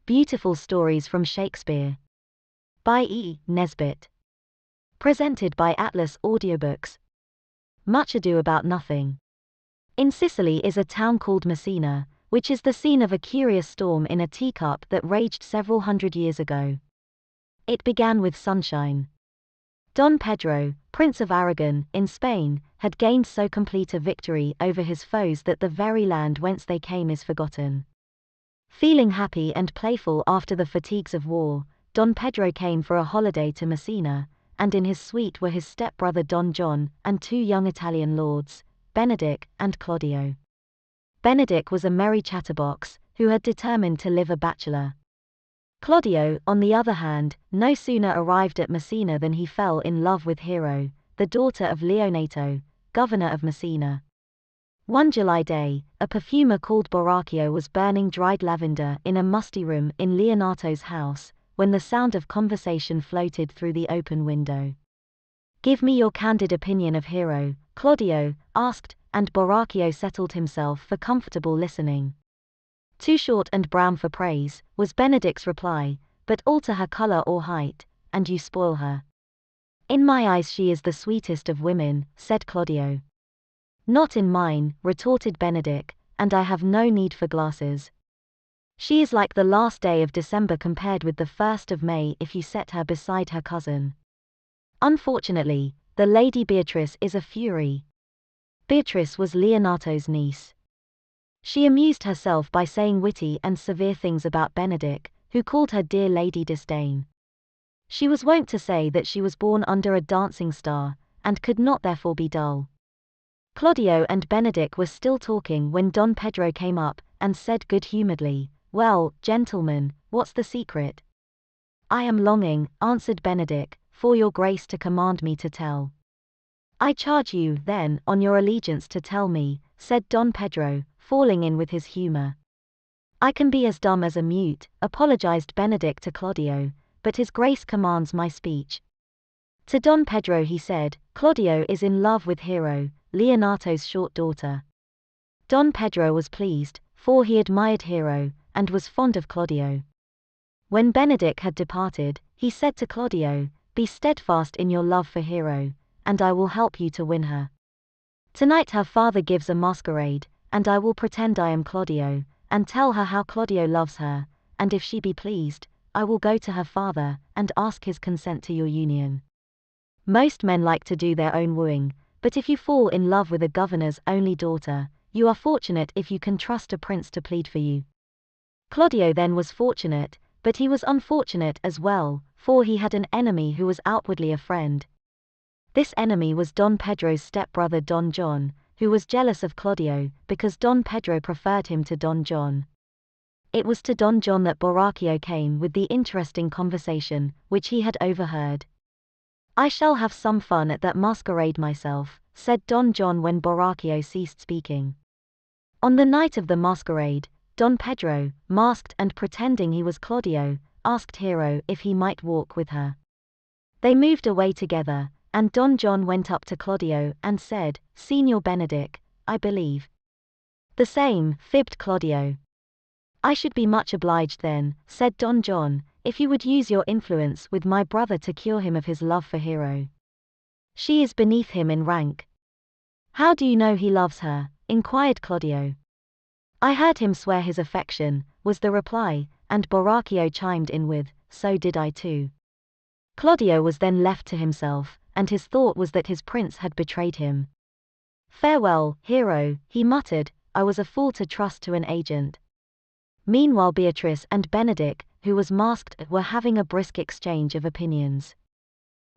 Beautiful Stories from Shakespeare. By E. Nesbit. Presented by Atlas Audiobooks. Much Ado About Nothing. In Sicily is a town called Messina, which is the scene of a curious storm in a teacup that raged several hundred years ago. It began with sunshine. Don Pedro, Prince of Aragon, in Spain, had gained so complete a victory over his foes that the very land whence they came is forgotten. Feeling happy and playful after the fatigues of war, Don Pedro came for a holiday to Messina, and in his suite were his stepbrother Don John and two young Italian lords, Benedick and Claudio. Benedick was a merry chatterbox, who had determined to live a bachelor. Claudio, on the other hand, no sooner arrived at Messina than he fell in love with Hero, the daughter of Leonato, governor of Messina. One July day, a perfumer called Borachio was burning dried lavender in a musty room in Leonato's house, when the sound of conversation floated through the open window. "Give me your candid opinion of Hero," Claudio asked, and Borachio settled himself for comfortable listening. "Too short and brown for praise," was Benedick's reply, "but alter her color or height, and you spoil her." "In my eyes she is the sweetest of women," said Claudio. "Not in mine," retorted Benedick, "and I have no need for glasses. She is like the last day of December compared with the 1st of May if you set her beside her cousin. Unfortunately, the Lady Beatrice is a fury." Beatrice was Leonato's niece. She amused herself by saying witty and severe things about Benedick, who called her Dear Lady Disdain. She was wont to say that she was born under a dancing star, and could not therefore be dull. Claudio and Benedick were still talking when Don Pedro came up, and said good-humoredly, "Well, gentlemen, what's the secret?" "I am longing," answered Benedick, "for your grace to command me to tell." "I charge you, then, on your allegiance to tell me," said Don Pedro, falling in with his humor. "I can be as dumb as a mute," apologized Benedick to Claudio, "but his grace commands my speech." To Don Pedro he said, "Claudio is in love with Hero, Leonato's short daughter." Don Pedro was pleased, for he admired Hero, and was fond of Claudio. When Benedick had departed, he said to Claudio, "Be steadfast in your love for Hero, and I will help you to win her. Tonight her father gives a masquerade, and I will pretend I am Claudio, and tell her how Claudio loves her, and if she be pleased, I will go to her father, and ask his consent to your union. Most men like to do their own wooing, but if you fall in love with a governor's only daughter, you are fortunate if you can trust a prince to plead for you." Claudio then was fortunate, but he was unfortunate as well, for he had an enemy who was outwardly a friend. This enemy was Don Pedro's stepbrother Don John, who was jealous of Claudio, because Don Pedro preferred him to Don John. It was to Don John that Borachio came with the interesting conversation, which he had overheard. "I shall have some fun at that masquerade myself," said Don John when Borachio ceased speaking. On the night of the masquerade, Don Pedro, masked and pretending he was Claudio, asked Hero if he might walk with her. They moved away together, and Don John went up to Claudio and said, "Signor Benedick, I believe." "The same," fibbed Claudio. "I should be much obliged then," said Don John, "if you would use your influence with my brother to cure him of his love for Hero. She is beneath him in rank." "How do you know he loves her?" inquired Claudio. "I heard him swear his affection," was the reply, and Borachio chimed in with, "So did I too." Claudio was then left to himself, and his thought was that his prince had betrayed him. "Farewell, Hero," he muttered, "I was a fool to trust to an agent." Meanwhile Beatrice and Benedick, who was masked, were having a brisk exchange of opinions.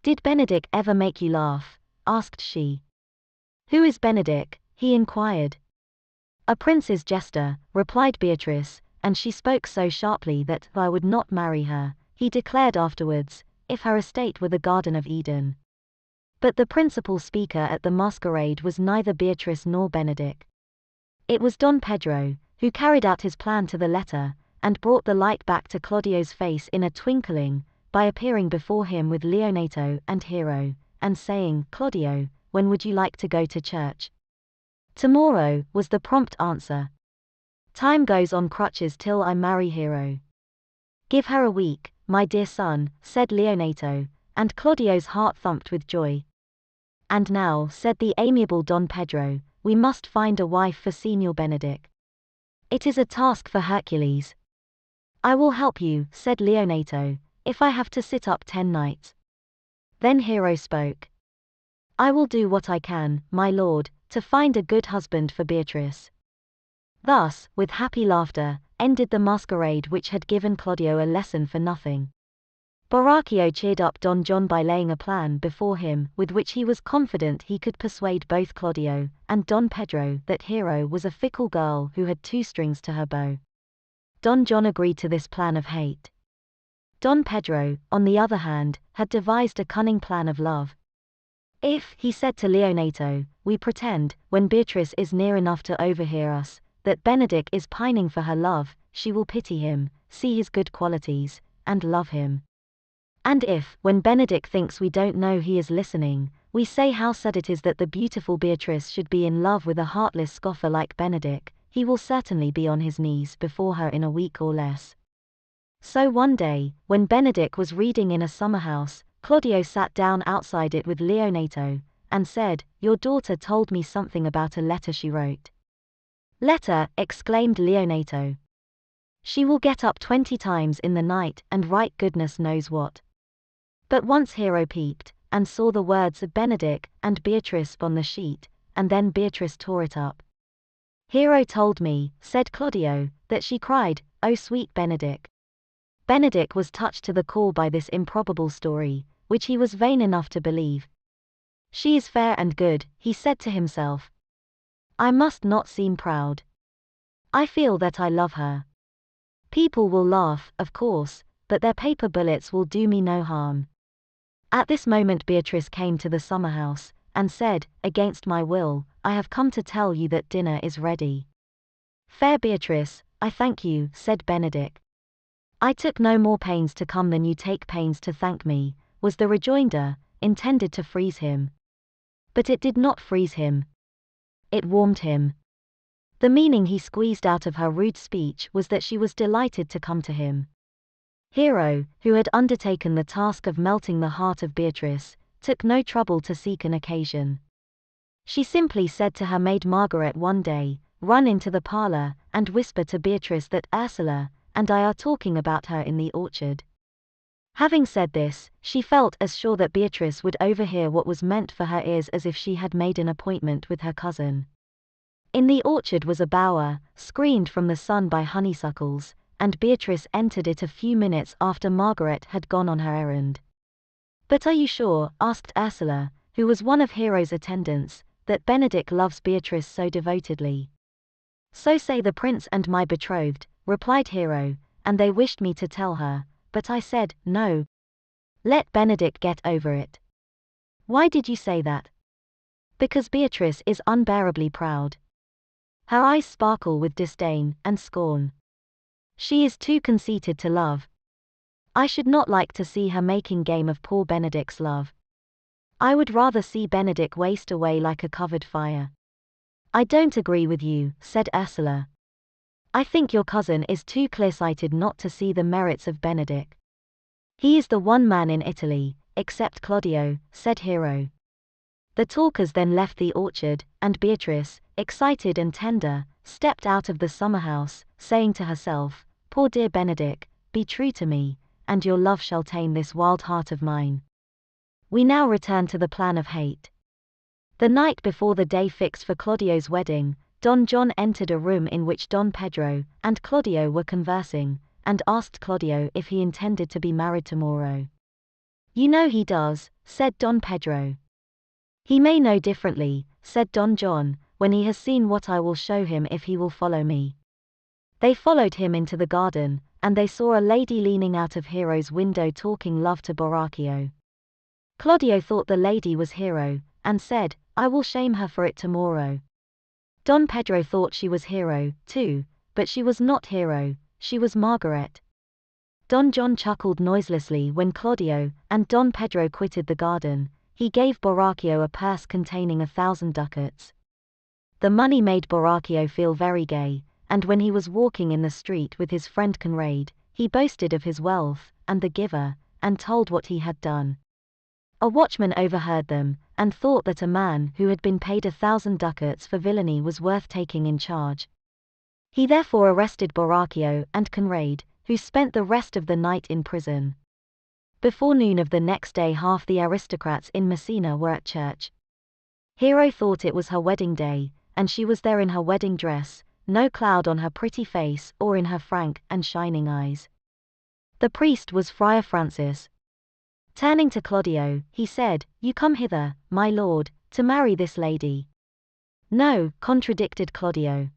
"Did Benedick ever make you laugh?" asked she. "Who is Benedick?" he inquired. "A prince's jester," replied Beatrice, and she spoke so sharply that I would not marry her, he declared afterwards, if her estate were the Garden of Eden. But the principal speaker at the masquerade was neither Beatrice nor Benedick. It was Don Pedro, who carried out his plan to the letter, and brought the light back to Claudio's face in a twinkling, by appearing before him with Leonato and Hero, and saying, "Claudio, when would you like to go to church?" "Tomorrow," was the prompt answer. "Time goes on crutches till I marry Hero." Give her a week, my dear son, said Leonato, and Claudio's heart thumped with joy. And now, said the amiable Don Pedro, we must find a wife for Signor Benedick. It is a task for Hercules. I will help you, said Leonato, if I have to sit up 10 nights. Then Hero spoke. I will do what I can, my lord, to find a good husband for Beatrice. Thus, with happy laughter, ended the masquerade which had given Claudio a lesson for nothing. Borachio cheered up Don John by laying a plan before him with which he was confident he could persuade both Claudio and Don Pedro that Hero was a fickle girl who had 2 strings to her bow. Don John agreed to this plan of hate. Don Pedro, on the other hand, had devised a cunning plan of love. If, he said to Leonato, we pretend, when Beatrice is near enough to overhear us, that Benedick is pining for her love, she will pity him, see his good qualities, and love him. And if, when Benedick thinks we don't know he is listening, we say how sad it is that the beautiful Beatrice should be in love with a heartless scoffer like Benedick, he will certainly be on his knees before her in a week or less. So one day, when Benedick was reading in a summer house, Claudio sat down outside it with Leonato, and said, Your daughter told me something about a letter she wrote. Letter, exclaimed Leonato. She will get up 20 times in the night and write goodness knows what. But once Hero peeped, and saw the words of Benedick and Beatrice on the sheet, and then Beatrice tore it up. Hero told me, said Claudio, that she cried, Oh sweet Benedick. Benedick was touched to the core by this improbable story, which he was vain enough to believe. She is fair and good, he said to himself. I must not seem proud. I feel that I love her. People will laugh, of course, but their paper bullets will do me no harm. At this moment Beatrice came to the summer house, and said, Against my will, I have come to tell you that dinner is ready. Fair Beatrice, I thank you, said Benedick. I took no more pains to come than you take pains to thank me, was the rejoinder, intended to freeze him. But it did not freeze him. It warmed him. The meaning he squeezed out of her rude speech was that she was delighted to come to him. Hero, who had undertaken the task of melting the heart of Beatrice, took no trouble to seek an occasion. She simply said to her maid Margaret one day, Run into the parlor, and whisper to Beatrice that Ursula and I are talking about her in the orchard. Having said this, she felt as sure that Beatrice would overhear what was meant for her ears as if she had made an appointment with her cousin. In the orchard was a bower, screened from the sun by honeysuckles, and Beatrice entered it a few minutes after Margaret had gone on her errand. But are you sure, asked Ursula, who was one of Hero's attendants, that Benedick loves Beatrice so devotedly? So say the prince and my betrothed, replied Hero, and they wished me to tell her, but I said, no. Let Benedick get over it. Why did you say that? Because Beatrice is unbearably proud. Her eyes sparkle with disdain and scorn. She is too conceited to love. I should not like to see her making game of poor Benedick's love. I would rather see Benedick waste away like a covered fire. I don't agree with you, said Ursula. I think your cousin is too clear-sighted not to see the merits of Benedick. He is the one man in Italy, except Claudio, said Hero. The talkers then left the orchard, and Beatrice, excited and tender, stepped out of the summer house, saying to herself, Poor dear Benedick, be true to me, and your love shall tame this wild heart of mine. We now return to the plan of hate. The night before the day fixed for Claudio's wedding, Don John entered a room in which Don Pedro and Claudio were conversing, and asked Claudio if he intended to be married tomorrow. You know he does, said Don Pedro. He may know differently, said Don John, when he has seen what I will show him if he will follow me. They followed him into the garden, and they saw a lady leaning out of Hero's window talking love to Borachio. Claudio thought the lady was Hero, and said, I will shame her for it tomorrow. Don Pedro thought she was Hero, too, but she was not Hero, she was Margaret. Don John chuckled noiselessly when Claudio and Don Pedro quitted the garden. He gave Borachio a purse containing 1,000 ducats. The money made Borachio feel very gay, and when he was walking in the street with his friend Conrade, he boasted of his wealth, and the giver, and told what he had done. A watchman overheard them, and thought that a man who had been paid 1,000 ducats for villainy was worth taking in charge. He therefore arrested Borachio and Conrade, who spent the rest of the night in prison. Before noon of the next day half the aristocrats in Messina were at church. Hero thought it was her wedding day, and she was there in her wedding dress, no cloud on her pretty face or in her frank and shining eyes. The priest was Friar Francis. Turning to Claudio, he said, "You come hither, my lord, to marry this lady." "No," contradicted Claudio.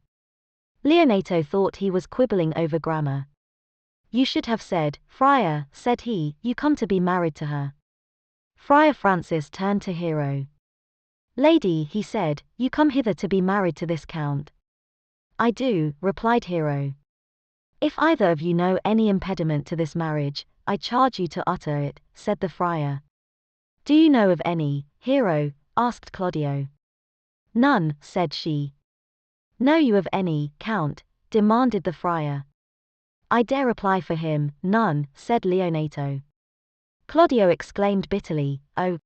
Leonato thought he was quibbling over grammar. "You should have said, Friar," said he, "you come to be married to her." Friar Francis turned to Hero. "Lady," he said, "you come hither to be married to this count." "I do," replied Hero. "If either of you know any impediment to this marriage, I charge you to utter it," said the friar. "Do you know of any, Hero?" asked Claudio. "None," said she. "Know you of any, Count?" demanded the friar. "I dare reply for him, none," said Leonato. Claudio exclaimed bitterly, "Oh!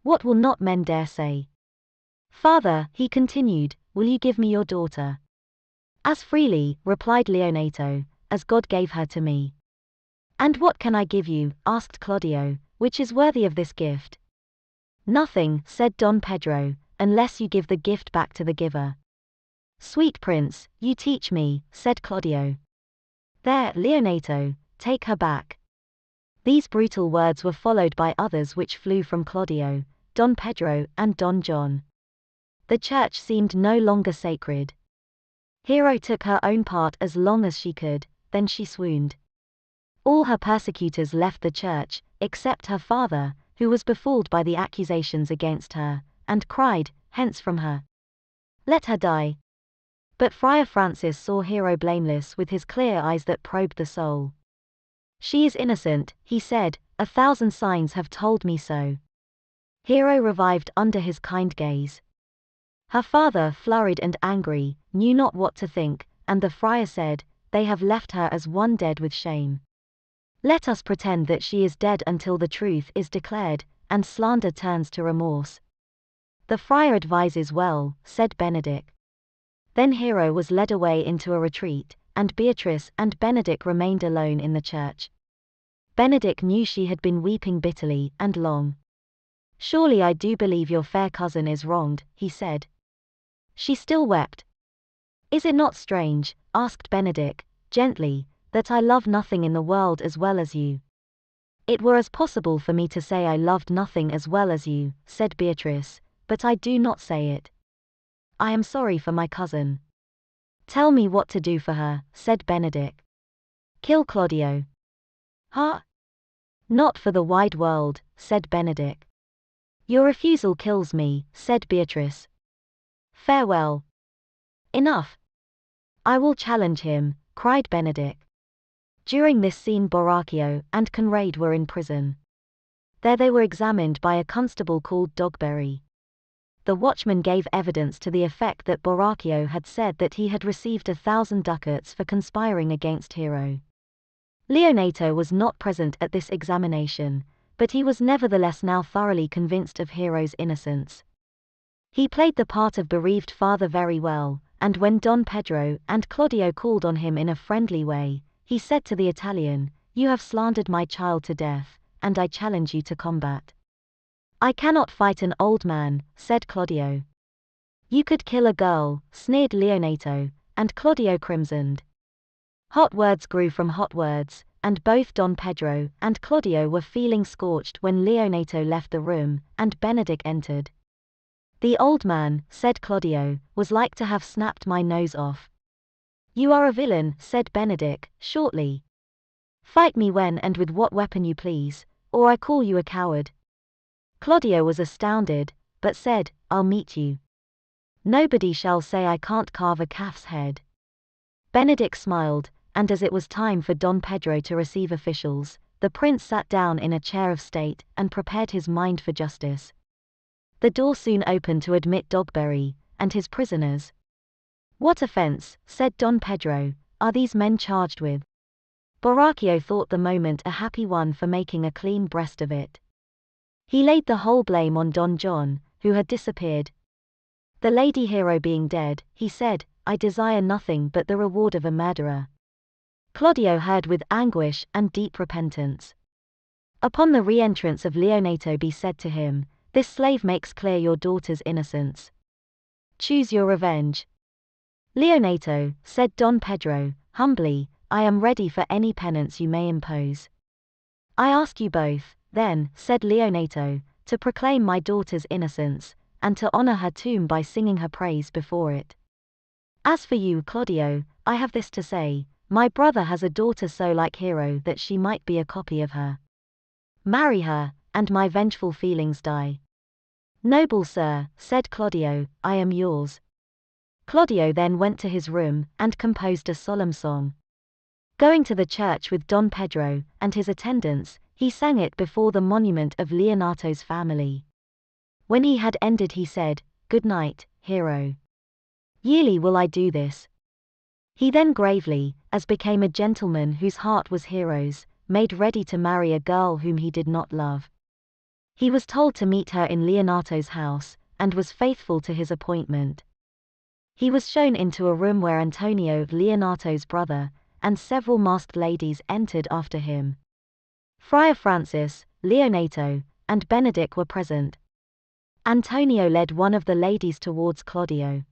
What will not men dare say? Father," he continued, "will you give me your daughter?" "As freely," replied Leonato, "as God gave her to me." "And what can I give you," asked Claudio, "which is worthy of this gift?" "Nothing," said Don Pedro, "unless you give the gift back to the giver." "Sweet prince, you teach me," said Claudio. "There, Leonato, take her back." These brutal words were followed by others which flew from Claudio, Don Pedro, and Don John. The church seemed no longer sacred. Hero took her own part as long as she could, then she swooned. All her persecutors left the church, except her father, who was befooled by the accusations against her, and cried, "Hence from her! Let her die!" But Friar Francis saw Hero blameless with his clear eyes that probed the soul. "She is innocent," he said, "1,000 signs have told me so." Hero revived under his kind gaze. Her father, flurried and angry, knew not what to think, and the friar said, "They have left her as one dead with shame. Let us pretend that she is dead until the truth is declared, and slander turns to remorse." "The friar advises well," said Benedict. Then Hero was led away into a retreat, and Beatrice and Benedict remained alone in the church. Benedict knew she had been weeping bitterly and long. "Surely I do believe your fair cousin is wronged," he said. She still wept. "Is it not strange," asked Benedict, gently, "that I love nothing in the world as well as you?" "It were as possible for me to say I loved nothing as well as you," said Beatrice, "but I do not say it. I am sorry for my cousin." "Tell me what to do for her," said Benedict. "Kill Claudio." "Huh? Not for the wide world," said Benedict. "Your refusal kills me," said Beatrice. "Farewell." "Enough. I will challenge him," cried Benedict. During this scene Borachio and Conrade were in prison. There they were examined by a constable called Dogberry. The watchman gave evidence to the effect that Borachio had said that he had received 1,000 ducats for conspiring against Hero. Leonato was not present at this examination, but he was nevertheless now thoroughly convinced of Hero's innocence. He played the part of bereaved father very well, and when Don Pedro and Claudio called on him in a friendly way, he said to the Italian, "You have slandered my child to death, and I challenge you to combat." "I cannot fight an old man," said Claudio. "You could kill a girl," sneered Leonato, and Claudio crimsoned. Hot words grew from hot words, and both Don Pedro and Claudio were feeling scorched when Leonato left the room, and Benedict entered. "The old man," said Claudio, "was like to have snapped my nose off." "You are a villain," said Benedict, shortly. "Fight me when and with what weapon you please, or I call you a coward." Claudio was astounded, but said, "I'll meet you. Nobody shall say I can't carve a calf's head." Benedict smiled, and as it was time for Don Pedro to receive officials, the prince sat down in a chair of state and prepared his mind for justice. The door soon opened to admit Dogberry and his prisoners. "What offense," said Don Pedro, "are these men charged with?" Borachio thought the moment a happy one for making a clean breast of it. He laid the whole blame on Don John, who had disappeared. The lady hero being dead, he said, I desire nothing but the reward of a murderer. Claudio heard with anguish and deep repentance. Upon the re-entrance of Leonato be said to him, this slave makes clear your daughter's innocence. Choose your revenge. Leonato, said Don Pedro, humbly, I am ready for any penance you may impose. I ask you both, then, said Leonato, to proclaim my daughter's innocence, and to honor her tomb by singing her praise before it. As for you, Claudio, I have this to say, my brother has a daughter so like Hero that she might be a copy of her. Marry her, and my vengeful feelings die. Noble sir, said Claudio, I am yours. Claudio then went to his room, and composed a solemn song. Going to the church with Don Pedro, and his attendants, he sang it before the monument of Leonato's family. When he had ended he said, Good night, Hero. Yearly will I do this. He then gravely, as became a gentleman whose heart was Hero's, made ready to marry a girl whom he did not love. He was told to meet her in Leonato's house, and was faithful to his appointment. He was shown into a room where Antonio, Leonato's brother, and several masked ladies entered after him. Friar Francis, Leonato, and Benedict were present. Antonio led one of the ladies towards Claudio.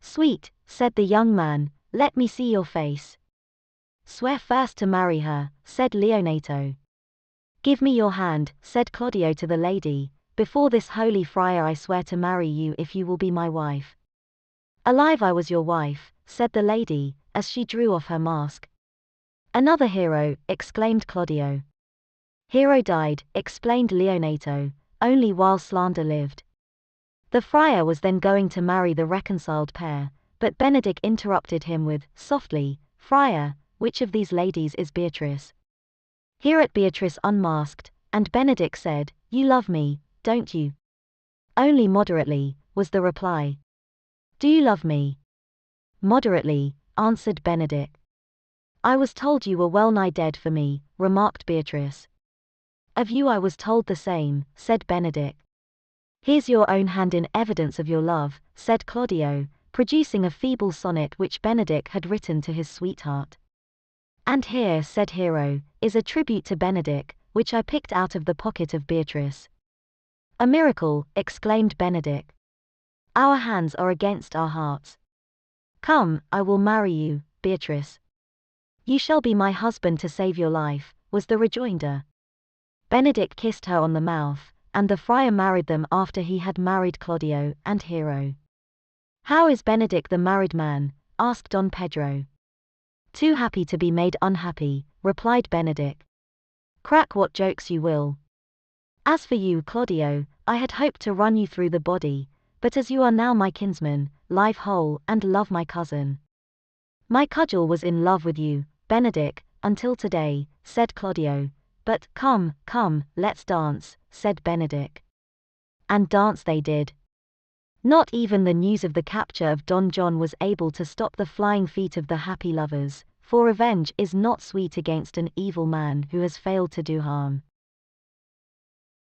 Sweet, said the young man, let me see your face. Swear first to marry her, said Leonato. Give me your hand, said Claudio to the lady, before this holy friar I swear to marry you if you will be my wife. Alive I was your wife, said the lady, as she drew off her mask. Another hero, exclaimed Claudio. Hero died, explained Leonato, only while slander lived. The friar was then going to marry the reconciled pair, but Benedict interrupted him with, softly, Friar, which of these ladies is Beatrice? Hereat Beatrice unmasked, and Benedict said, You love me, don't you? Only moderately, was the reply. Do you love me? Moderately, answered Benedict. I was told you were well nigh dead for me, remarked Beatrice. Of you I was told the same, said Benedict. Here's your own hand in evidence of your love, said Claudio, producing a feeble sonnet which Benedict had written to his sweetheart. And here, said Hero, is a tribute to Benedict, which I picked out of the pocket of Beatrice. A miracle, exclaimed Benedict. Our hands are against our hearts. Come, I will marry you, Beatrice. You shall be my husband to save your life, was the rejoinder. Benedict kissed her on the mouth, and the friar married them after he had married Claudio and Hero. How is Benedict the married man? Asked Don Pedro. Too happy to be made unhappy, replied Benedict. Crack what jokes you will. As for you, Claudio, I had hoped to run you through the body, but as you are now my kinsman, live whole, and love my cousin. My cudgel was in love with you, Benedict, until today, said Claudio, but come, let's dance, said Benedict. And dance they did. Not even the news of the capture of Don John was able to stop the flying feet of the happy lovers, for revenge is not sweet against an evil man who has failed to do harm.